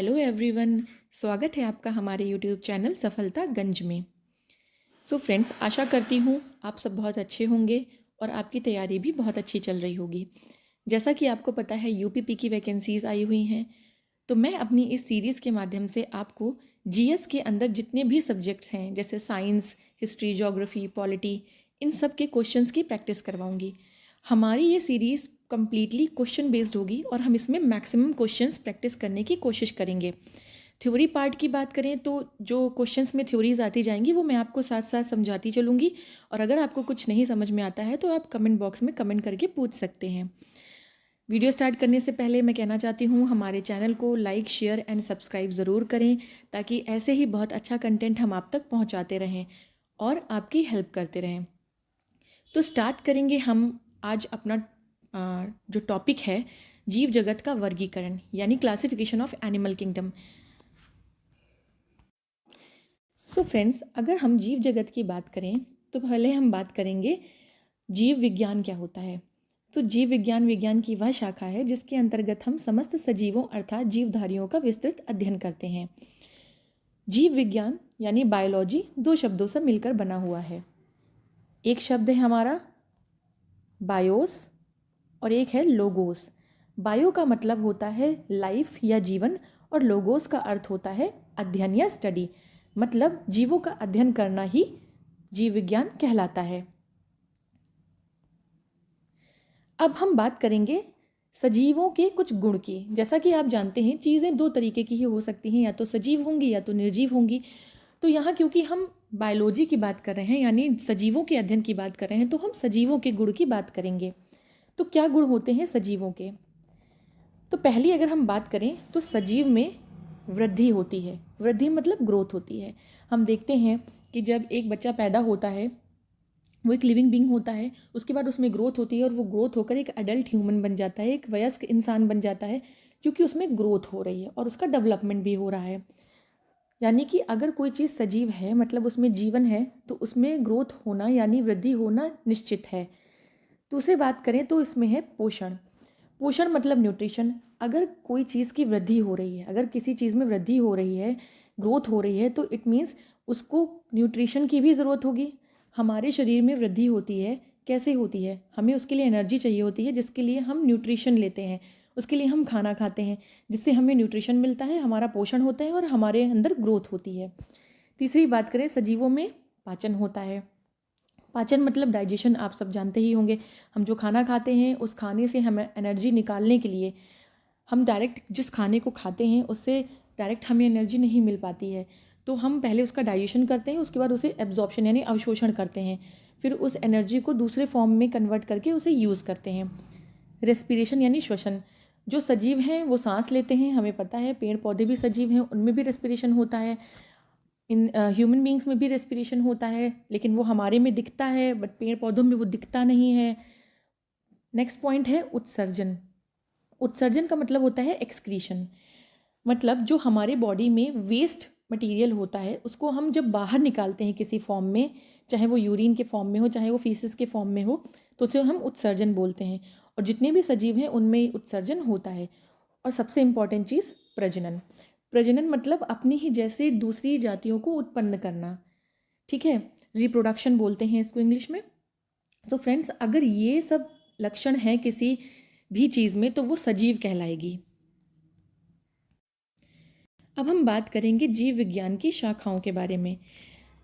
Hello everyone, स्वागत है आपका हमारे यूट्यूब चैनल सफलता गंज में। सो फ्रेंड्स, आशा करती हूँ आप सब बहुत अच्छे होंगे और आपकी तैयारी भी बहुत अच्छी चल रही होगी। जैसा कि आपको पता है यूपीपी की वैकेंसीज़ आई हुई हैं, तो मैं अपनी इस सीरीज़ के माध्यम से आपको जीएस के अंदर जितने भी सब्जेक्ट्स हैं जैसे साइंस, हिस्ट्री, ज्योग्राफी, पॉलिटी, इन सब के क्वेश्चंस की प्रैक्टिस करवाऊंगी। हमारी ये सीरीज़ कम्प्लीटली क्वेश्चन बेस्ड होगी और हम इसमें मैक्सिमम क्वेश्चंस प्रैक्टिस करने की कोशिश करेंगे। थ्योरी पार्ट की बात करें तो जो क्वेश्चंस में थ्योरीज आती जाएंगी वो मैं आपको साथ साथ समझाती चलूँगी, और अगर आपको कुछ नहीं समझ में आता है तो आप कमेंट बॉक्स में कमेंट करके पूछ सकते हैं। वीडियो स्टार्ट करने से पहले मैं कहना चाहती हूँ हमारे चैनल को लाइक, शेयर एंड सब्सक्राइब ज़रूर करें, ताकि ऐसे ही बहुत अच्छा कंटेंट हम आप तक पहुँचाते रहें और आपकी हेल्प करते रहें। तो स्टार्ट करेंगे हम आज अपना जो टॉपिक है, जीव जगत का वर्गीकरण यानी classification of animal kingdom. So friends, अगर हम जीव जगत की बात करें तो पहले हम बात करेंगे जीव विज्ञान क्या होता है। तो जीव विज्ञान विज्ञान की वह शाखा है जिसके अंतर्गत हम समस्त सजीवों अर्थात जीवधारियों का विस्तृत अध्ययन करते हैं। जीव विज्ञान यानी बायोलॉजी दो शब्दों से मिलकर बना हुआ है। एक शब्द है हमारा बायोस और एक है लोगोस। बायो का मतलब होता है लाइफ या जीवन, और लोगोस का अर्थ होता है अध्ययन या स्टडी, मतलब जीवों का अध्ययन करना ही जीव विज्ञान कहलाता है। अब हम बात करेंगे सजीवों के कुछ गुण की। जैसा कि आप जानते हैं चीज़ें दो तरीके की ही हो सकती हैं, या तो सजीव होंगी या तो निर्जीव होंगी। तो यहाँ क्योंकि हम बायोलॉजी की बात कर रहे हैं यानी सजीवों के अध्ययन की बात कर रहे हैं, तो हम सजीवों के गुण की बात करेंगे। तो क्या गुण होते हैं सजीवों के? तो पहली अगर हम बात करें तो सजीव में वृद्धि होती है। वृद्धि मतलब ग्रोथ होती है। हम देखते हैं कि जब एक बच्चा पैदा होता है वो एक लिविंग बींग होता है, उसके बाद उसमें ग्रोथ होती है और वो ग्रोथ होकर एक अडल्ट ह्यूमन बन जाता है, एक वयस्क इंसान बन जाता है, क्योंकि उसमें ग्रोथ हो रही है और उसका डेवलपमेंट भी हो रहा है। यानी कि अगर कोई चीज़ सजीव है मतलब उसमें जीवन है, तो उसमें ग्रोथ होना यानी वृद्धि होना निश्चित है। दूसरी बात करें तो इसमें है पोषण। पोषण मतलब न्यूट्रिशन। अगर कोई चीज़ की वृद्धि हो रही है, अगर किसी चीज़ में वृद्धि हो रही है, ग्रोथ हो रही है, तो इट मीन्स उसको न्यूट्रिशन की भी ज़रूरत होगी। हमारे शरीर में वृद्धि होती है, कैसे होती है? हमें उसके लिए एनर्जी चाहिए होती है, जिसके लिए हम न्यूट्रिशन लेते हैं, उसके लिए हम खाना खाते हैं, जिससे हमें न्यूट्रिशन मिलता है, हमारा पोषण होता है और हमारे अंदर ग्रोथ होती है। तीसरी बात करें, सजीवों में पाचन होता है। पाचन मतलब डाइजेशन, आप सब जानते ही होंगे। हम जो खाना खाते हैं उस खाने से हमें एनर्जी निकालने के लिए, हम डायरेक्ट जिस खाने को खाते हैं उससे डायरेक्ट हमें एनर्जी नहीं मिल पाती है, तो हम पहले उसका डाइजेशन करते हैं, उसके बाद उसे एब्जॉर्प्शन यानी अवशोषण करते हैं, फिर उस एनर्जी को दूसरे फॉर्म में कन्वर्ट करके उसे यूज़ करते हैं। रेस्पिरेशन यानी श्वसन। जो सजीव हैं वो सांस लेते हैं, हमें पता है पेड़ पौधे भी सजीव हैं, उनमें भी रेस्पिरेशन होता है। इन ह्यूमन बींग्स में भी रेस्पिरेशन होता है, लेकिन वो हमारे में दिखता है बट पेड़ पौधों में वो दिखता नहीं है। नेक्स्ट पॉइंट है उत्सर्जन। उत्सर्जन का मतलब होता है एक्सक्रीशन। मतलब जो हमारे बॉडी में वेस्ट मटेरियल होता है उसको हम जब बाहर निकालते हैं किसी फॉर्म में, चाहे वो यूरिन के फॉर्म में हो चाहे वो फीसिस के फॉर्म में हो, तो उसे हम उत्सर्जन बोलते हैं। और जितने भी सजीव हैं उनमें उत्सर्जन होता है। और सबसे इम्पॉर्टेंट चीज़ प्रजनन। प्रजनन मतलब अपनी ही जैसे दूसरी जातियों को उत्पन्न करना, ठीक है, रिप्रोडक्शन बोलते हैं इसको इंग्लिश में। तो फ्रेंड्स, अगर ये सब लक्षण हैं किसी भी चीज़ में तो वो सजीव कहलाएगी। अब हम बात करेंगे जीव विज्ञान की शाखाओं के बारे में।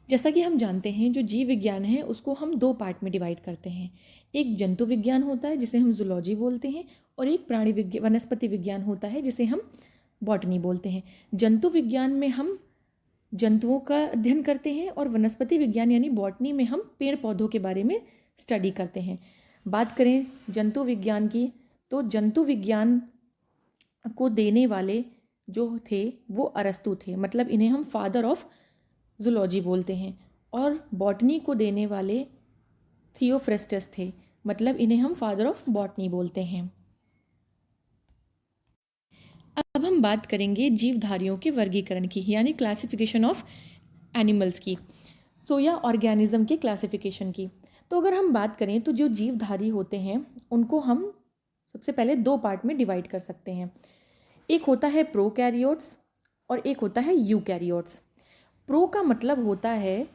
जैसा कि हम जानते हैं जो जीव विज्ञान है उसको हम दो पार्ट में डिवाइड करते हैं। एक जंतु विज्ञान होता है जिसे हम जूलॉजी बोलते हैं, और एक प्राणी विज्ञान वनस्पति विज्ञान होता है जिसे हम बॉटनी बोलते हैं। जंतु विज्ञान में हम जंतुओं का अध्ययन करते हैं और वनस्पति विज्ञान यानी बॉटनी में हम पेड़ पौधों के बारे में स्टडी करते हैं। बात करें जंतु विज्ञान की, तो जंतु विज्ञान को देने वाले जो थे वो अरस्तु थे, मतलब इन्हें हम फादर ऑफ जूलॉजी बोलते हैं। और बॉटनी को देने वाले थियोफ्रेस्टस थे, मतलब इन्हें हम फादर ऑफ बॉटनी बोलते हैं। अब हम बात करेंगे जीवधारियों के वर्गीकरण की यानी क्लासिफिकेशन ऑफ एनिमल्स की, सो या ऑर्गेनिज्म के क्लासिफिकेशन की। तो अगर हम बात करें तो जो जीवधारी होते हैं उनको हम सबसे पहले दो पार्ट में डिवाइड कर सकते हैं। एक होता है प्रोकैरियोट्स और एक होता है यूकैरियोट्स। प्रो का मतलब होता है,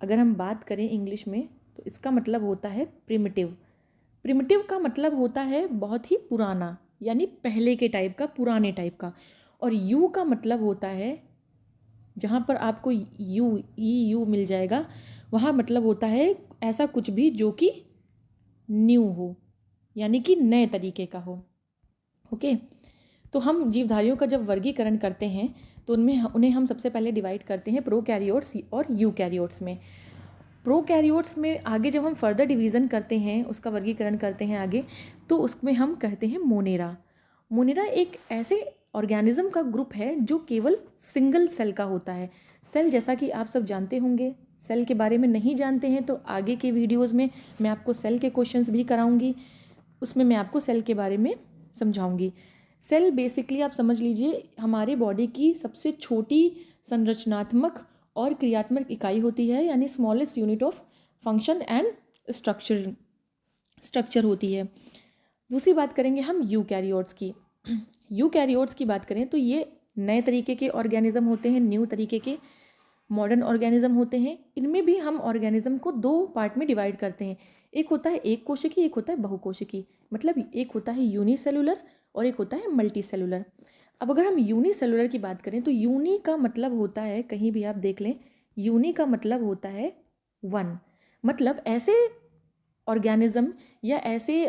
अगर हम बात करें इंग्लिश में तो इसका मतलब होता है प्रिमिटिव। प्रिमिटिव का मतलब होता है बहुत ही पुराना, यानी पहले के टाइप का, पुराने टाइप का। और यू का मतलब होता है, जहाँ पर आपको यू मिल जाएगा, वहाँ मतलब होता है ऐसा कुछ भी जो कि न्यू हो, यानी कि नए तरीके का हो। ओके, तो हम जीवधारियों का जब वर्गीकरण करते हैं तो उन्हें हम सबसे पहले डिवाइड करते हैं प्रोकैरियोट्स और यूकैरियोट्स में। प्रोकैरियोट्स में आगे जब हम फर्दर डिवीज़न करते हैं, उसका वर्गीकरण करते हैं आगे, तो उसमें हम कहते हैं मोनेरा। मोनेरा एक ऐसे ऑर्गेनिज्म का ग्रुप है जो केवल सिंगल सेल का होता है। सेल जैसा कि आप सब जानते होंगे, सेल के बारे में नहीं जानते हैं तो आगे के वीडियोज़ में मैं आपको सेल के क्वेश्चंस भी कराऊंगी, उसमें मैं आपको सेल के बारे में समझाऊंगी। सेल बेसिकली आप समझ लीजिए हमारे बॉडी की सबसे छोटी संरचनात्मक और क्रियात्मक इकाई होती है, यानी smallest unit of function and structure होती है। दूसरी बात करेंगे हम यूकैरियोट्स की। यूकैरियोट्स की बात करें तो ये नए तरीके के ऑर्गेनिज्म होते हैं, न्यू तरीके के मॉडर्न ऑर्गेनिज्म होते हैं। इनमें भी हम ऑर्गेनिज्म को दो पार्ट में डिवाइड करते हैं, एक होता है एक कोशिकी, एक होता है बहुकोशिकी। मतलब एक होता है यूनिसेलुलर और एक होता है मल्टी सेलुलर। अब अगर हम यूनिसेलुलर की बात करें तो यूनि का मतलब होता है, कहीं भी आप देख लें, यूनि का मतलब होता है वन। मतलब ऐसे ऑर्गेनिज्म या ऐसे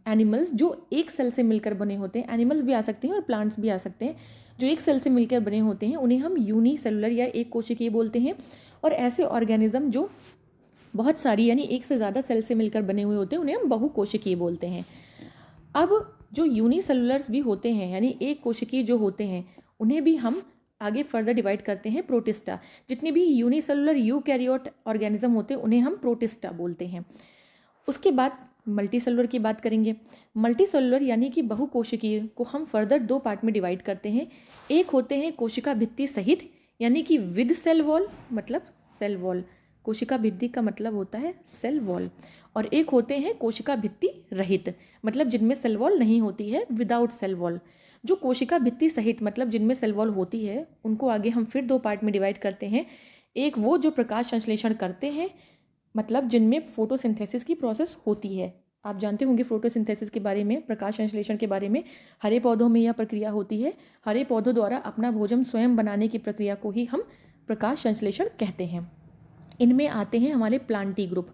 एनिमल्स जो एक सेल से मिलकर बने होते हैं, एनिमल्स भी आ सकते हैं और प्लांट्स भी आ सकते हैं, जो एक सेल से मिलकर बने होते हैं उन्हें हम यूनिसेलुलर या एक कोशिकीय बोलते हैं। और ऐसे ऑर्गेनिज्म जो बहुत सारी यानी एक से ज़्यादा सेल से मिलकर बने हुए होते हैं उन्हें हम बहुकोशिकीय बोलते हैं। अब जो यूनिसेलुलर्स भी होते हैं यानी एक कोशिकीय जो होते हैं उन्हें भी हम आगे फर्दर डिवाइड करते हैं प्रोटिस्टा। जितने भी यूनिसेलुलर यूकैरियोट ऑर्गेनिज्म होते हैं उन्हें हम प्रोटिस्टा बोलते हैं। उसके बाद मल्टी सेलुलर की बात करेंगे। मल्टी सेलुलर यानी कि बहुकोशिकीय को हम फर्दर दो पार्ट में डिवाइड करते हैं। एक होते हैं कोशिका भित्ति सहित, यानी कि विद सेल वॉल, मतलब सेल वॉल, कोशिका भित्ति का मतलब होता है सेल वॉल। और एक होते हैं कोशिका भित्ति रहित, मतलब जिनमें सेल वॉल नहीं होती है, विदाउट सेल वॉल। जो कोशिका भित्ति सहित मतलब जिनमें सेल वॉल होती है उनको आगे हम फिर दो पार्ट में डिवाइड करते हैं। एक वो जो प्रकाश संश्लेषण करते हैं, मतलब जिनमें फोटोसिंथेसिस की प्रोसेस होती है। आप जानते होंगे फोटोसिंथेसिस के बारे में, प्रकाश संश्लेषण के बारे में। हरे पौधों में यह प्रक्रिया होती है। हरे पौधों द्वारा अपना भोजन स्वयं बनाने की प्रक्रिया को ही हम प्रकाश संश्लेषण कहते हैं। इनमें आते हैं हमारे प्लांटी ग्रुप।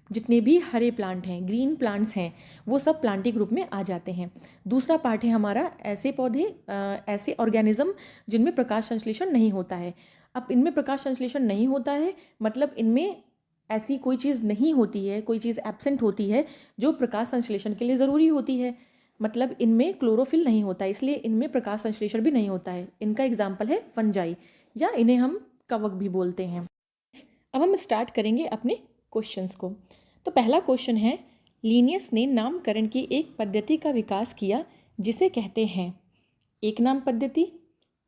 जितने भी हरे प्लांट हैं, ग्रीन प्लांट्स हैं, वो सब प्लांटी ग्रुप में आ जाते हैं। दूसरा पार्ट है हमारा ऐसे पौधे, ऐसे ऑर्गेनिज्म जिनमें प्रकाश संश्लेषण नहीं होता है। अब इनमें प्रकाश संश्लेषण नहीं होता है मतलब इनमें ऐसी कोई चीज़ नहीं होती है, कोई चीज़ एब्सेंट होती है जो प्रकाश संश्लेषण के लिए ज़रूरी होती है। मतलब इनमें क्लोरोफिल नहीं होता, इसलिए इनमें प्रकाश संश्लेषण भी नहीं होता है। इनका एग्जाम्पल है फंजाई, या इन्हें हम कवक भी बोलते हैं। अब हम स्टार्ट करेंगे अपने क्वेश्चंस को। तो पहला क्वेश्चन है, लीनियस ने नामकरण की एक पद्धति का विकास किया जिसे कहते हैं एक नाम पद्धति,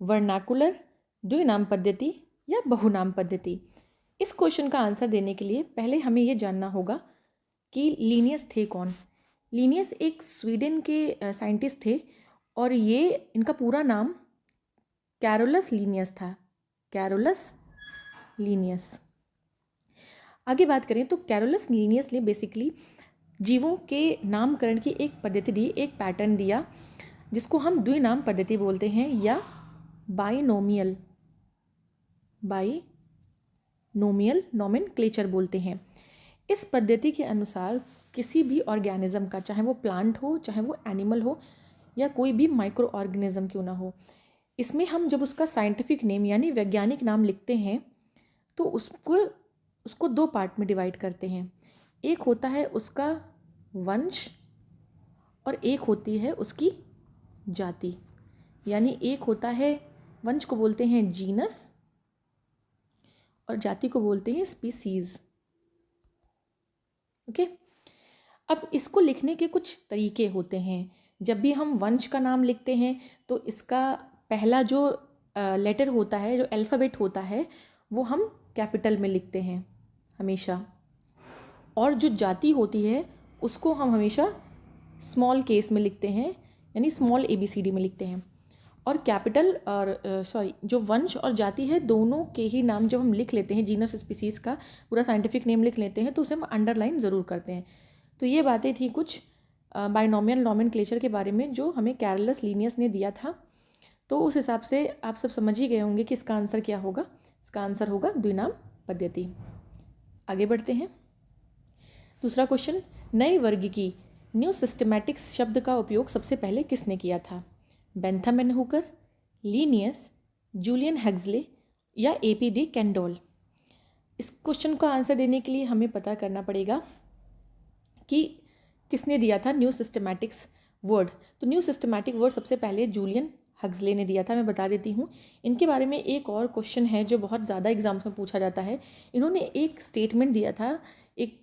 वर्नाकुलर, द्विनाम पद्धति या बहुनाम पद्धति। इस क्वेश्चन का आंसर देने के लिए पहले हमें ये जानना होगा कि लीनियस थे कौन। लीनियस एक स्वीडन के साइंटिस्ट थे और ये इनका पूरा नाम कैरोलस लीनियस था। Carolus Linnaeus. आगे बात करें तो कैरोलस लीनियस ने बेसिकली जीवों के नामकरण की एक पद्धति दी, एक पैटर्न दिया, जिसको हम द्विनाम पद्धति बोलते हैं या बाइनोमियल नोमेनक्लेचर बोलते हैं। इस पद्धति के अनुसार किसी भी ऑर्गेनिज्म का, चाहे वो प्लांट हो, चाहे वो एनिमल हो, या कोई भी माइक्रो ऑर्गेनिज्म क्यों ना हो, इसमें हम जब उसका साइंटिफिक नेम यानी वैज्ञानिक नाम लिखते हैं तो उसको दो पार्ट में डिवाइड करते हैं। एक होता है उसका वंश और एक होती है उसकी जाति। यानी एक होता है, वंश को बोलते हैं जीनस और जाति को बोलते हैं स्पीसीज। ओके, अब इसको लिखने के कुछ तरीके होते हैं। जब भी हम वंश का नाम लिखते हैं तो इसका पहला जो लेटर होता है, जो अल्फ़ाबेट होता है, वो हम कैपिटल में लिखते हैं हमेशा, और जो जाति होती है उसको हम हमेशा स्मॉल केस में लिखते हैं, यानी स्मॉल ABCD में लिखते हैं। और कैपिटल और जो वंश और जाति है दोनों के ही नाम जब हम लिख लेते हैं, जीनस स्पीसीज़ का पूरा साइंटिफिक नेम लिख लेते हैं, तो उसे हम अंडरलाइन ज़रूर करते हैं। तो ये बातें थी कुछ बाइनोमियल नॉमेनक्लेचर के बारे में जो हमें कैरलस लीनियस ने दिया था। तो उस हिसाब से आप सब समझ ही गए होंगे कि इसका आंसर क्या होगा। इसका आंसर होगा द्विनाम पद्धति। आगे बढ़ते हैं। दूसरा क्वेश्चन, नए वर्ग की न्यू सिस्टमैटिक्स शब्द का उपयोग सबसे पहले किसने किया था? Bentham and Hooker, Linnaeus, Julian Huxley या एपीडी कैंडोल? इस क्वेश्चन का आंसर देने के लिए हमें पता करना पड़ेगा कि किसने दिया था न्यू सिस्टमैटिक्स वर्ड। तो न्यू सिस्टमैटिक वर्ड सबसे पहले जूलियन हग्सले ने दिया था। मैं बता देती हूँ। इनके बारे में एक और क्वेश्चन है जो बहुत ज़्यादा एग्जाम्स में पूछा जाता है। इन्होंने एक स्टेटमेंट दिया था, एक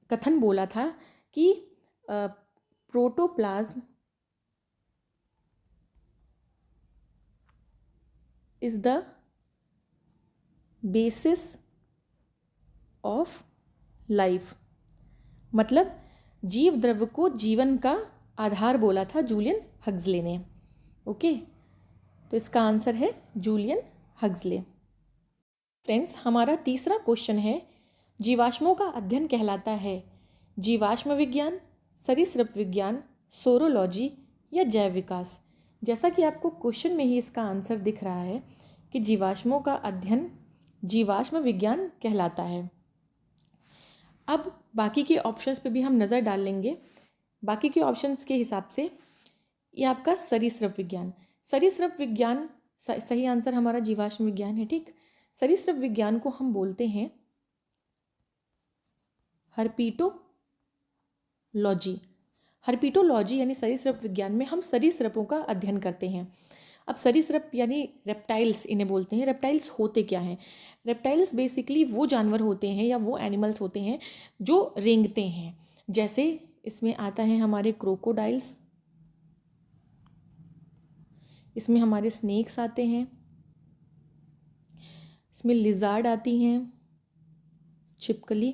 कथन बोला था कि protoplasm is the basis of life. मतलब जीव द्रव्य को जीवन का आधार बोला था जूलियन हग्सले ने। ओके, तो इसका आंसर है जूलियन हग्सले। फ्रेंड्स, हमारा तीसरा क्वेश्चन है, जीवाश्मों का अध्ययन कहलाता है जीवाश्म विज्ञान, सरीसृप विज्ञान, सोरोलॉजी या जैव विकास? जैसा कि आपको क्वेश्चन में ही इसका आंसर दिख रहा है कि जीवाश्मों का अध्ययन जीवाश्म विज्ञान कहलाता है। अब बाकी के ऑप्शंस पे भी हम नज़र डाल लेंगे। बाकी के ऑप्शंस के हिसाब से ये आपका सरीसृप विज्ञान, सरीसृप विज्ञान सही आंसर हमारा जीवाश्म विज्ञान है। ठीक, सरीसृप विज्ञान को हम बोलते हैं हर्पीटोलॉजी। हर्पीटोलॉजी यानी सरीसृप विज्ञान में हम सरीसृपों का अध्ययन करते हैं। अब सरीसृप यानी रेप्टाइल्स इन्हें बोलते हैं। रेप्टाइल्स होते क्या हैं? रेप्टाइल्स बेसिकली वो जानवर होते हैं या वो एनिमल्स होते हैं जो रेंगते हैं। जैसे इसमें आता है हमारे क्रोकोडाइल्स, इसमें हमारे स्नेक्स आते हैं, इसमें लिजार्ड आती हैं, छिपकली,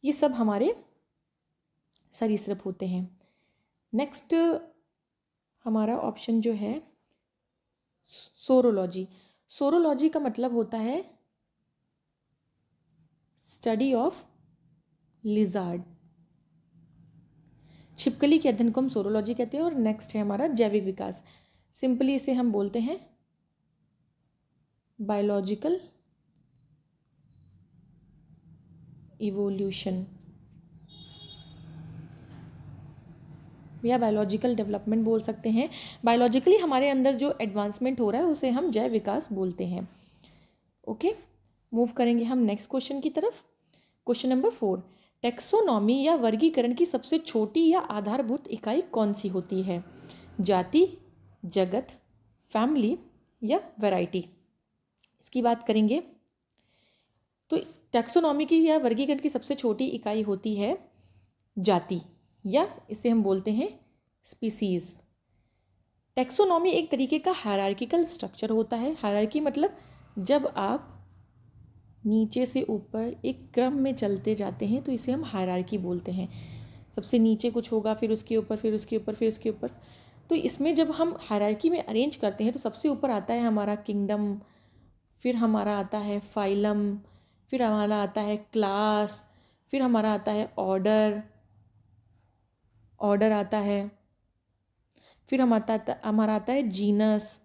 ये सब हमारे सरीसृप होते हैं। नेक्स्ट हमारा ऑप्शन जो है सोरोलॉजी। सोरोलॉजी का मतलब होता है स्टडी ऑफ लिजार्ड। छिपकली के अध्ययन को हम सोरोलॉजी कहते हैं। और नेक्स्ट है हमारा जैविक विकास। सिंपली इसे हम बोलते हैं बायोलॉजिकल इवोल्यूशन या बायोलॉजिकल डेवलपमेंट बोल सकते हैं। बायोलॉजिकली हमारे अंदर जो एडवांसमेंट हो रहा है उसे हम जैव विकास बोलते हैं। ओके, मूव करेंगे हम नेक्स्ट क्वेश्चन की तरफ। क्वेश्चन नंबर 4, टेक्सोनॉमी या वर्गीकरण की सबसे छोटी या आधारभूत इकाई कौन सी होती है? जाति, जगत, फैमिली या वैरायटी? इसकी बात करेंगे तो टैक्सोनॉमी की या वर्गीकरण की सबसे छोटी इकाई होती है जाति, या इसे हम बोलते हैं स्पीसीज। टैक्सोनॉमी एक तरीके का हायरार्किकल स्ट्रक्चर होता है। हायरार्की मतलब जब आप नीचे से ऊपर एक क्रम में चलते जाते हैं तो इसे हम हायरार्की बोलते हैं। सबसे नीचे कुछ होगा, फिर उसके ऊपर, फिर उसके ऊपर, फिर उसके ऊपर। तो इसमें जब हम हायरार्की में अरेंज करते हैं तो सबसे ऊपर आता है हमारा किंगडम, फिर हमारा आता है फाइलम, फिर हमारा आता है क्लास, फिर हमारा आता है ऑर्डर आता है, फिर हमारा आता है जीनस,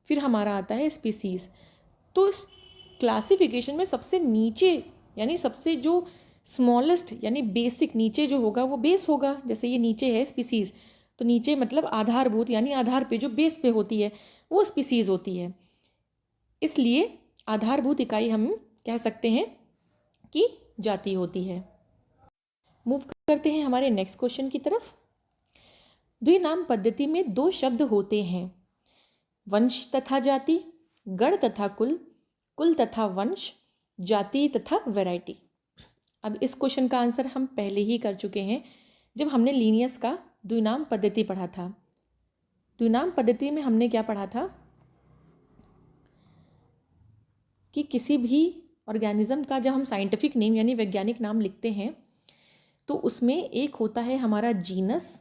फिर हमारा आता है स्पीसीज। तो इस क्लासिफिकेशन में सबसे नीचे यानी सबसे जो स्मॉलेस्ट यानी बेसिक नीचे जो होगा वो बेस होगा। जैसे ये नीचे है स्पीसीज, तो नीचे मतलब आधारभूत यानी आधार पे जो बेस पे होती है वो स्पीसीज होती है। इसलिए आधारभूत इकाई हम कह सकते हैं कि जाति होती है। मूव करते हैं हमारे नेक्स्ट क्वेश्चन की तरफ। द्विनाम पद्धति में दो शब्द होते हैं, वंश तथा जाति, गण तथा कुल, कुल तथा वंश, जाति तथा वैरायटी। अब इस क्वेश्चन का आंसर हम पहले ही कर चुके हैं जब हमने लीनियस का द्विनाम पद्धति पढ़ा था। द्विनाम पद्धति में हमने क्या पढ़ा था कि किसी भी ऑर्गेनिज्म का जब हम साइंटिफिक नेम यानी वैज्ञानिक नाम लिखते हैं तो उसमें एक होता है हमारा जीनस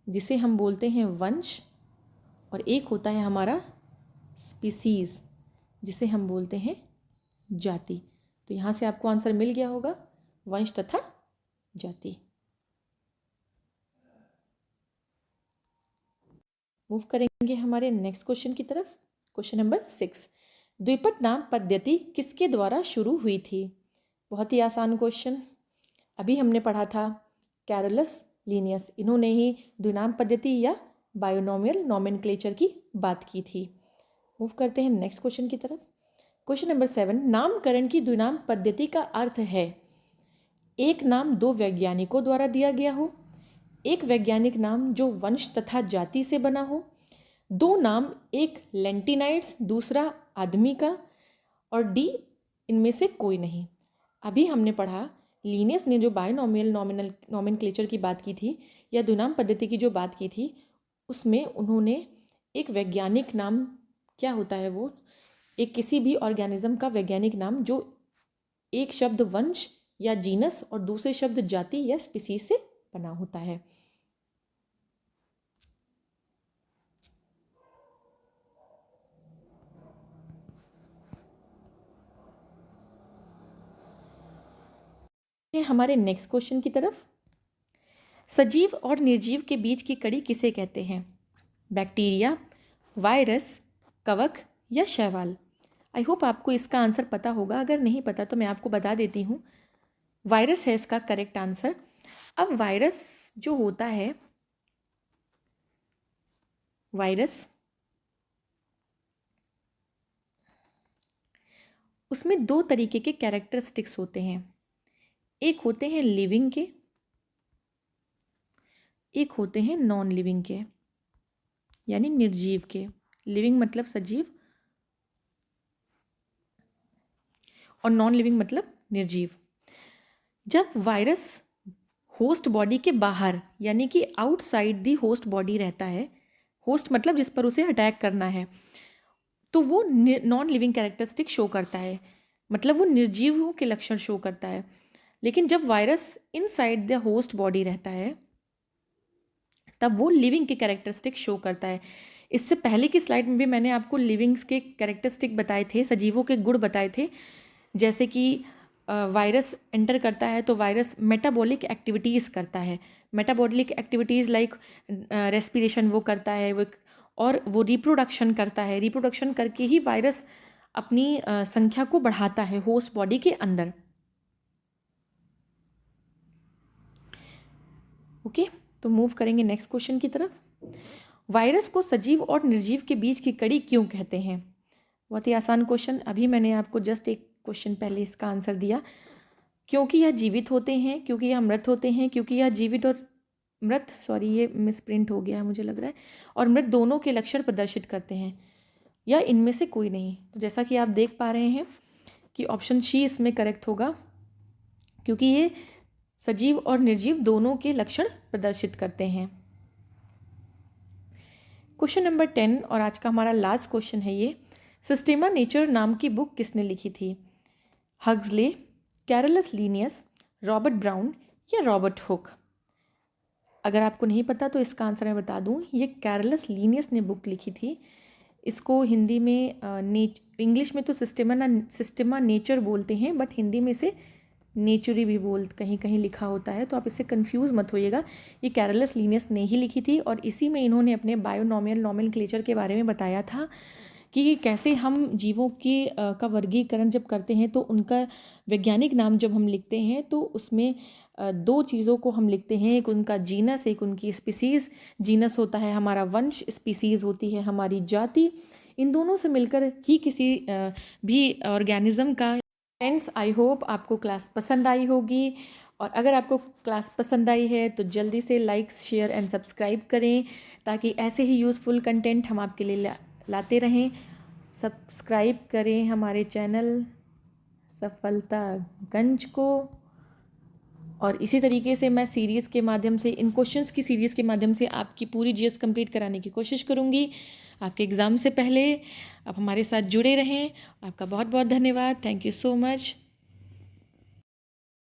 जिसे हम बोलते हैं वंश, और एक होता है हमारा स्पीसीज, जिसे हम बोलते हैं जाति। तो यहाँ से आपको आंसर मिल गया होगा, वंश तथा जाति। मूव करेंगे हमारे नेक्स्ट क्वेश्चन की तरफ। क्वेश्चन नंबर 6, द्विपद नाम पद्धति किसके द्वारा शुरू हुई थी? बहुत ही आसान क्वेश्चन, अभी हमने पढ़ा था कैरोलस लीनियस, इन्होंने ही द्विनाम पद्धति या बायोनोमियल नोमेनक्लेचर की बात की थी। मूव करते हैं नेक्स्ट क्वेश्चन की तरफ। क्वेश्चन नंबर 7, नामकरण की द्विनाम पद्धति का अर्थ है एक नाम दो वैज्ञानिकों द्वारा दिया गया हो, एक वैज्ञानिक नाम जो वंश तथा जाति से बना हो, दो नाम, एक लेंटिनाइड्स दूसरा आदमी का, और डी इनमें से कोई नहीं। अभी हमने पढ़ा लीनियस ने जो बायोनोमियल नोमेनक्लेचर की बात की थी या द्विनाम पद्धति की जो बात की थी, उसमें उन्होंने एक वैज्ञानिक नाम, क्या होता है वो, एक किसी भी ऑर्गेनिज्म का वैज्ञानिक नाम जो एक शब्द वंश या जीनस और दूसरे शब्द जाति या स्पीसीज से बना होता है। हमारे नेक्स्ट क्वेश्चन की तरफ। सजीव और निर्जीव के बीच की कड़ी किसे कहते हैं? बैक्टीरिया, वायरस, कवक या शैवाल? आई होप आपको इसका आंसर पता होगा, अगर नहीं पता तो मैं आपको बता देती हूँ। वायरस है इसका करेक्ट आंसर। अब वायरस जो होता है, वायरस उसमें दो तरीके के कैरेक्टरिस्टिक्स होते हैं, एक होते हैं लिविंग के, एक होते हैं नॉन लिविंग के, यानी निर्जीव के। लिविंग मतलब सजीव और नॉन लिविंग मतलब निर्जीव। जब वायरस होस्ट बॉडी के बाहर यानी कि आउटसाइड दी होस्ट बॉडी रहता है, होस्ट मतलब जिस पर उसे अटैक करना है, तो वो नॉन लिविंग कैरेक्टरिस्टिक शो करता है, मतलब वो निर्जीवों के लक्षण शो करता है। लेकिन जब virus inside the host body रहता है तब वो लिविंग के कैरेक्टरिस्टिक शो करता है। इससे पहले की स्लाइड में भी मैंने आपको लिविंग्स के कैरेक्टरिस्टिक बताए थे, सजीवों के गुण बताए थे, जैसे कि वायरस एंटर करता है तो वायरस मेटाबॉलिक एक्टिविटीज़ करता है। मेटाबॉलिक एक्टिविटीज़ लाइक रेस्पिरेशन वो करता है, और वो रिप्रोडक्शन करता है। रिप्रोडक्शन करके ही वायरस अपनी संख्या को बढ़ाता है होस्ट बॉडी के अंदर। ओके, तो मूव करेंगे नेक्स्ट क्वेश्चन की तरफ। वायरस को सजीव और निर्जीव के बीच की कड़ी क्यों कहते हैं? बहुत ही आसान क्वेश्चन, अभी मैंने आपको जस्ट एक क्वेश्चन पहले इसका आंसर दिया। क्योंकि यह जीवित होते हैं, क्योंकि यह मृत होते हैं, क्योंकि यह जीवित और मृत, सॉरी ये मिसप्रिंट हो गया है मुझे लग रहा है, और मृत दोनों के लक्षण प्रदर्शित करते हैं, या इनमें से कोई नहीं। तो जैसा कि आप देख पा रहे हैं कि ऑप्शन सी इसमें करेक्ट होगा, क्योंकि ये सजीव और निर्जीव दोनों के लक्षण प्रदर्शित करते हैं। क्वेश्चन नंबर 10 और आज का हमारा लास्ट क्वेश्चन है ये, सिस्टेमा नेचर नाम की बुक किसने लिखी थी? हग्सले, कैरोलस लीनियस, रॉबर्ट ब्राउन या रॉबर्ट हुक? अगर आपको नहीं पता तो इसका आंसर मैं बता दूं, ये कैरोलस लीनियस ने बुक लिखी थी। इसको हिंदी में इंग्लिश में तो सिस्टेमा नेचर बोलते हैं, बट हिंदी में इसे नेचुरी भी कहीं कहीं लिखा होता है, तो आप इससे कंफ्यूज मत होइएगा। ये कैरोलस लीनियस ने ही लिखी थी, और इसी में इन्होंने अपने बायोनोमियल नोमेनक्लेचर के बारे में बताया था कि कैसे हम जीवों की का वर्गीकरण जब करते हैं तो उनका वैज्ञानिक नाम जब हम लिखते हैं तो उसमें दो चीज़ों को हम लिखते हैं, एक उनका जीनस, एक उनकी स्पीसीज़। जीनस होता है हमारा वंश, स्पीसीज़ होती है हमारी जाति। इन दोनों से मिलकर ही किसी भी ऑर्गेनिज्म का। फ्रेंड्स, आई होप आपको क्लास पसंद आई होगी, और अगर आपको क्लास पसंद आई है तो जल्दी से लाइक, शेयर एंड सब्सक्राइब करें, ताकि ऐसे ही यूज़फुल कंटेंट हम आपके लिए लाते रहें। सब्सक्राइब करें हमारे चैनल सफलतागंज को, और इसी तरीके से मैं सीरीज़ के माध्यम से, इन क्वेश्चंस की सीरीज़ के माध्यम से आपकी पूरी जीएस कंप्लीट कराने की कोशिश करूँगी आपके एग्ज़ाम से पहले। आप हमारे साथ जुड़े रहें। आपका बहुत बहुत धन्यवाद। Thank you so much.